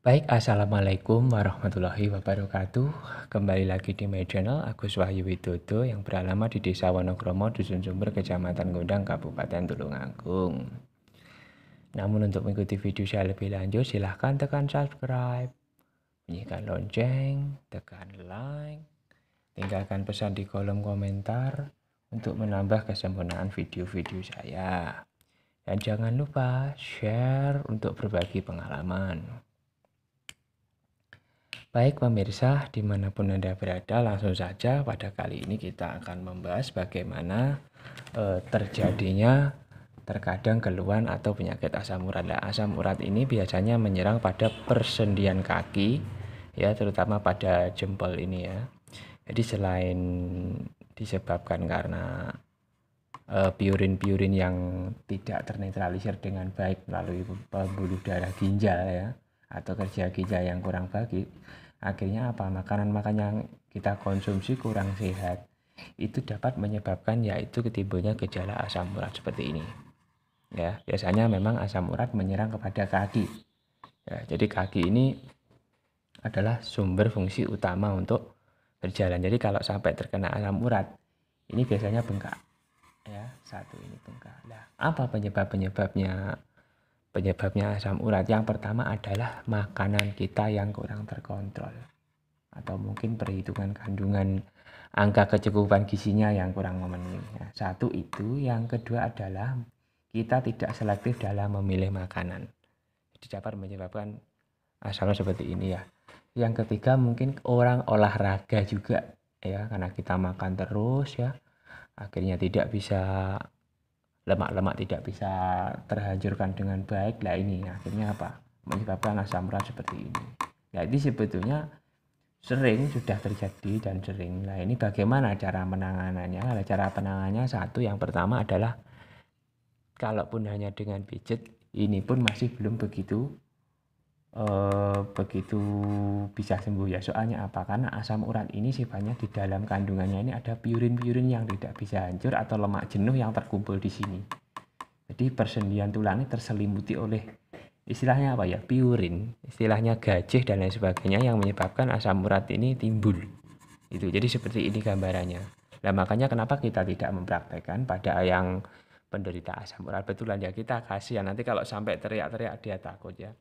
Baik, Assalamualaikum warahmatullahi wabarakatuh. Kembali lagi di my channel, Agus Wahyu Widodo yang beralamat di Desa Wonokromo, Dusun Sumber, Kecamatan Gondang, Kabupaten Tulungagung. Namun untuk mengikuti video saya lebih lanjut, silahkan tekan subscribe, bunyikan lonceng, tekan like, tinggalkan pesan di kolom komentar untuk menambah kesempurnaan video-video saya. Dan jangan lupa share untuk berbagi pengalaman. Baik pemirsa, dimanapun Anda berada, langsung saja pada kali ini kita akan membahas bagaimana terjadinya terkadang keluhan atau penyakit asam urat. Nah, asam urat ini biasanya menyerang pada persendian kaki, ya terutama pada jempol ini ya. Jadi selain disebabkan karena piurin-piurin yang tidak ternetralisir dengan baik melalui pembuluh darah ginjal ya, atau kerja ginjal yang kurang baik, akhirnya apa, makanan-makanan yang kita konsumsi kurang sehat, itu dapat menyebabkan yaitu timbulnya gejala asam urat seperti ini ya. Biasanya memang asam urat menyerang kepada kaki ya, jadi kaki ini adalah sumber fungsi utama untuk berjalan. Jadi kalau sampai terkena asam urat ini biasanya bengkak ya, satu ini bengkak. Nah, apa penyebabnya asam urat? Yang pertama adalah makanan kita yang kurang terkontrol, atau mungkin perhitungan kandungan angka kecukupan gizinya yang kurang memenuhi. Nah, satu itu. Yang kedua adalah kita tidak selektif dalam memilih makanan. Jadi dapat menyebabkan asam urat seperti ini ya. Yang ketiga mungkin orang olahraga juga ya, karena kita makan terus ya, akhirnya tidak bisa, lemak-lemak tidak bisa terhancurkan dengan baik. Lah ini akhirnya apa, menyebabkan asam urat seperti ini. Nah ini sebetulnya sering sudah terjadi dan sering. Nah ini bagaimana cara penanganannya? Cara penanganannya satu, yang pertama adalah kalaupun hanya dengan pijat, ini pun masih belum begitu bisa sembuh ya. Soalnya apa? Karena asam urat ini sifatnya di dalam kandungannya ini ada piurin-piurin yang tidak bisa hancur atau lemak jenuh yang terkumpul di sini. Jadi persendian tulang ini terselimuti oleh istilahnya apa ya, piurin, istilahnya gajih dan lain sebagainya, yang menyebabkan asam urat ini timbul. Itu jadi seperti ini gambarannya. Nah makanya kenapa kita tidak mempraktekkan pada yang penderita asam urat. Betulan ya, kita kasihan nanti kalau sampai teriak-teriak dia takut ya.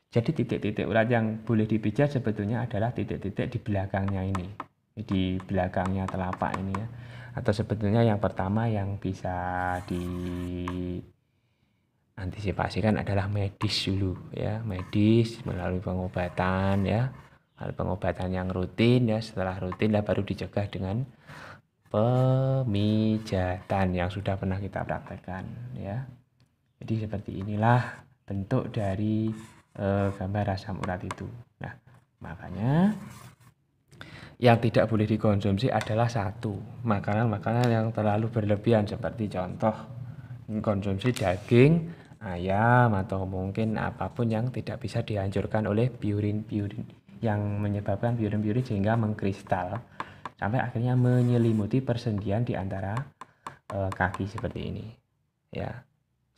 Jadi titik-titik urat yang boleh dipijat sebetulnya adalah titik-titik di belakangnya ini, di belakangnya telapak ini ya. Atau sebetulnya yang pertama yang bisa diantisipasikan adalah medis dulu ya, medis melalui pengobatan ya, pengobatan yang rutin ya. Setelah rutin lah baru dicegah dengan pemijatan yang sudah pernah kita praktekkan ya. Jadi seperti inilah bentuk dari gambar asam urat itu. Nah, makanya yang tidak boleh dikonsumsi adalah satu, makanan-makanan yang terlalu berlebihan, seperti contoh konsumsi daging, ayam, atau mungkin apapun yang tidak bisa dihancurkan oleh piurin-piurin yang menyebabkan piurin-piurin sehingga mengkristal sampai akhirnya menyelimuti persendian di antara kaki seperti ini ya.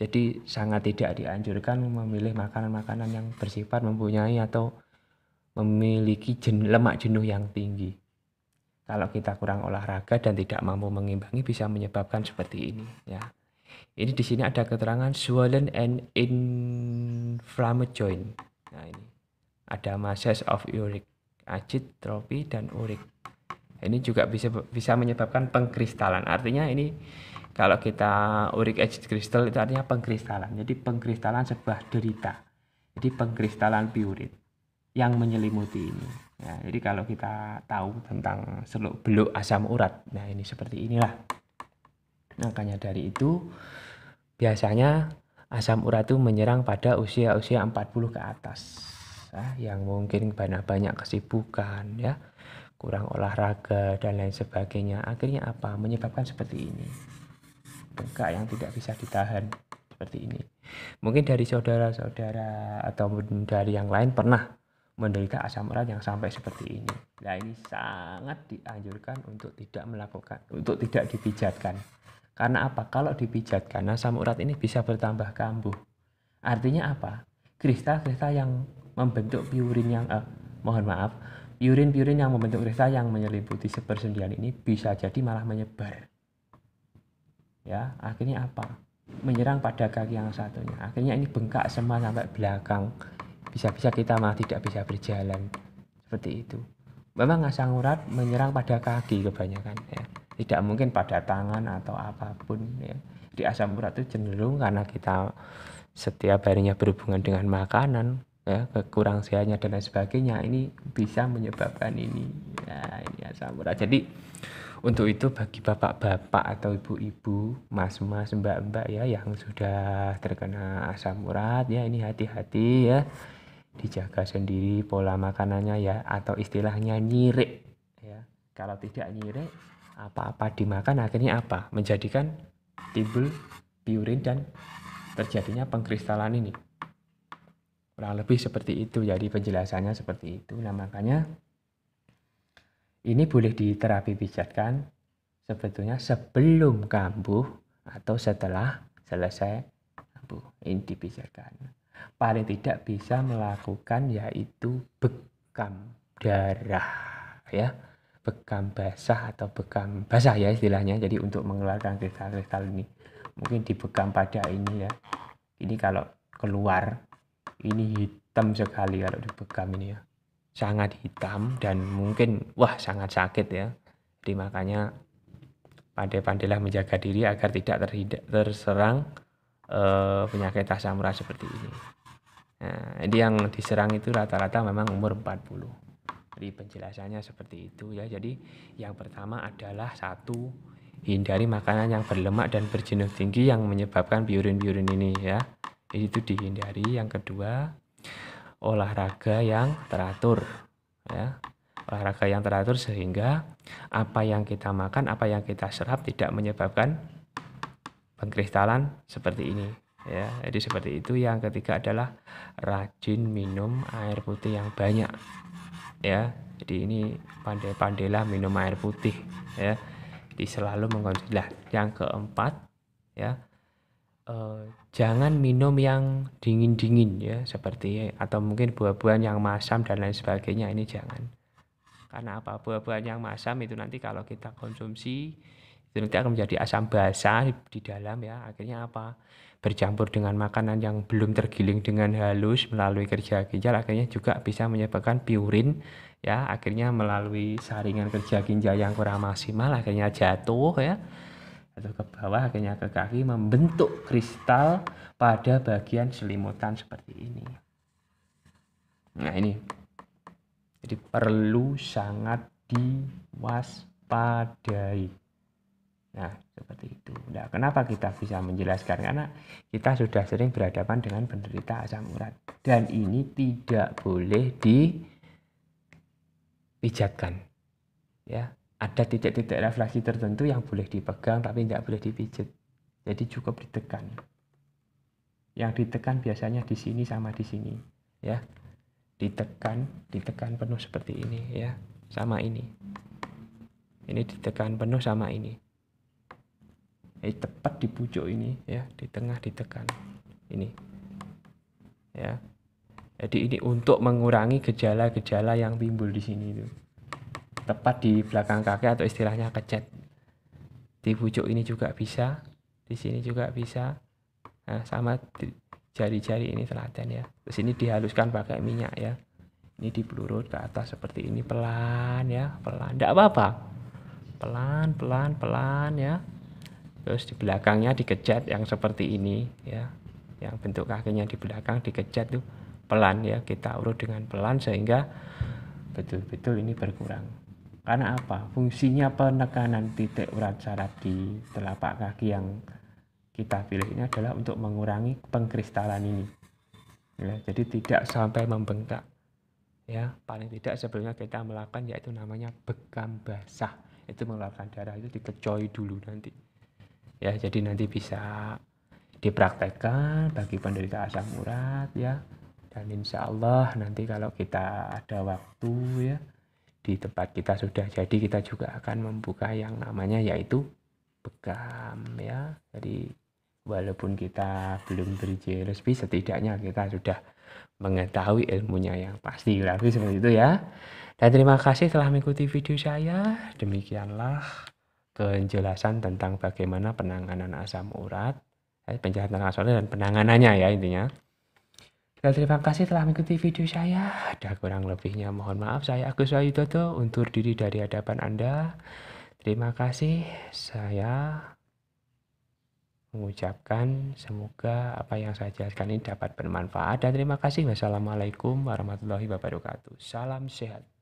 Jadi sangat tidak dianjurkan memilih makanan-makanan yang bersifat mempunyai atau memiliki lemak jenuh yang tinggi. Kalau kita kurang olahraga dan tidak mampu mengimbangi, bisa menyebabkan seperti ini ya. Ini di sini ada keterangan swollen and inflamed joint. Nah ini ada masses of uric acid, trophy, dan uric. Ini juga bisa menyebabkan pengkristalan. Artinya ini kalau kita uric acid crystal itu artinya pengkristalan. Jadi pengkristalan sebuah derita. Jadi pengkristalan piurin yang menyelimuti ini. Ya, jadi kalau kita tahu tentang seluk-beluk asam urat, nah ini seperti inilah. Makanya dari itu biasanya asam urat itu menyerang pada usia-usia 40 ke atas. Ya, yang mungkin banyak kesibukan ya, kurang olahraga dan lain sebagainya. Akhirnya apa? Menyebabkan seperti ini. Bengkak yang tidak bisa ditahan seperti ini. Mungkin dari saudara-saudara atau dari yang lain pernah menderita asam urat yang sampai seperti ini. Nah ini sangat dianjurkan untuk tidak dipijatkan. Karena apa? Kalau dipijatkan asam urat ini bisa bertambah kambuh. Artinya apa? Kristal-kristal yang membentuk piurin yang piurin yang membentuk kristal yang menyelimuti sepersendian ini bisa jadi malah menyebar. Ya, akhirnya apa? Menyerang pada kaki yang satunya. Akhirnya ini bengkak semua sampai belakang. Bisa-bisa kita malah tidak bisa berjalan. Seperti itu. Memang asam urat menyerang pada kaki kebanyakan ya. Tidak mungkin pada tangan atau apapun ya. Di asam urat itu cenderung karena kita setiap harinya berhubungan dengan makanan ya, kurang sehatnya dan lain sebagainya, ini bisa menyebabkan ini ya, ini asam urat. Jadi untuk itu bagi bapak-bapak atau ibu-ibu, mas-mas, mbak-mbak ya yang sudah terkena asam urat ya, ini hati-hati ya, dijaga sendiri pola makanannya ya, atau istilahnya nyirik ya. Kalau tidak nyirik, apa-apa dimakan akhirnya apa? Menjadikan timbul piurin dan terjadinya pengkristalan ini. Kurang lebih seperti itu, jadi penjelasannya seperti itu. Nah makanya ini boleh diterapi pijatkan sebetulnya sebelum kambuh atau setelah selesai kambuh. Ini dipijatkan. Paling tidak bisa melakukan yaitu bekam darah ya. Bekam basah atau bekam basah ya istilahnya. Jadi untuk mengeluarkan kristal-kristal ini. Mungkin dibekam pada ini ya. Ini kalau keluar ini hitam sekali kalau dibekam ini ya. Sangat hitam dan mungkin wah sangat sakit ya. Jadi makanya pandai-pandailah menjaga diri agar tidak terserang penyakit asam urat seperti ini. Nah, jadi yang diserang itu rata-rata memang umur 40. Jadi penjelasannya seperti itu ya. Jadi yang pertama adalah satu, hindari makanan yang berlemak dan berjenuh tinggi yang menyebabkan piurin-piurin ini ya. Itu dihindari. Yang kedua, olahraga yang teratur ya. Olahraga yang teratur sehingga apa yang kita makan, apa yang kita serap tidak menyebabkan pengkristalan seperti ini ya. Jadi seperti itu. Yang ketiga adalah rajin minum air putih yang banyak ya. Jadi ini pandai-pandailah minum air putih ya. Jadi selalu mengkonsumsi. Yang keempat ya, jangan minum yang dingin-dingin ya, seperti atau mungkin buah-buahan yang masam dan lain sebagainya, ini jangan. Karena apa? Buah-buahan yang masam itu nanti kalau kita konsumsi itu nanti akan menjadi asam basa di dalam ya. Akhirnya apa? Bercampur dengan makanan yang belum tergiling dengan halus melalui kerja ginjal, akhirnya juga bisa menyebabkan piurin ya. Akhirnya melalui saringan kerja ginjal yang kurang maksimal, akhirnya jatuh ya, atau ke bawah, akhirnya ke kaki, membentuk kristal pada bagian selimutan seperti ini. Nah ini, jadi perlu sangat diwaspadai. Nah seperti itu. Nah kenapa kita bisa menjelaskan? Karena kita sudah sering berhadapan dengan penderita asam urat. Dan ini tidak boleh dipijatkan. Ya, ada titik-titik refleksi tertentu yang boleh dipegang tapi tidak boleh dipijat. Jadi cukup ditekan. Yang ditekan biasanya di sini sama di sini ya. Ditekan penuh seperti ini ya, sama ini. Ini ditekan penuh sama ini. Tepat di pucuk ini ya, di tengah ditekan. Ini. Ya. Jadi ini untuk mengurangi gejala-gejala yang timbul di sini itu. Tepat di belakang kaki atau istilahnya kecet. Di pucuk ini juga bisa, di sini juga bisa. Nah, sama jari-jari ini telaten ya. Terus ini dihaluskan pakai minyak ya. Ini dipelurut ke atas seperti ini pelan ya, pelan. Enggak apa-apa. Pelan ya. Terus di belakangnya dikecat yang seperti ini ya. Yang bentuk kakinya di belakang dikecat tuh pelan ya. Kita urut dengan pelan sehingga betul-betul ini berkurang. Karena apa? Fungsinya penekanan titik urat saraf di telapak kaki yang kita pilih ini adalah untuk mengurangi pengkristalan ini. Ya, jadi tidak sampai membengkak. Ya, paling tidak sebelumnya kita melakukan yaitu namanya bekam basah. Itu mengeluarkan darah itu dikecoy dulu nanti. Ya, jadi nanti bisa dipraktekkan bagi penderita asam urat ya. Dan insya Allah nanti kalau kita ada waktu ya, di tempat kita sudah jadi, kita juga akan membuka yang namanya yaitu bekam ya. Jadi walaupun kita belum berizin resmi, setidaknya kita sudah mengetahui ilmunya yang pasti, lebih seperti itu ya. Dan terima kasih telah mengikuti video saya. Demikianlah penjelasan tentang bagaimana penanganan asam urat, penjelasan tentang asam urat dan penanganannya ya intinya. Dan terima kasih telah mengikuti video saya. Ada kurang lebihnya mohon maaf. Saya Agus Wahyudodo undur diri dari hadapan Anda. Terima kasih. Saya mengucapkan semoga apa yang saya jelaskan ini dapat bermanfaat dan terima kasih. Wassalamualaikum warahmatullahi wabarakatuh. Salam sehat.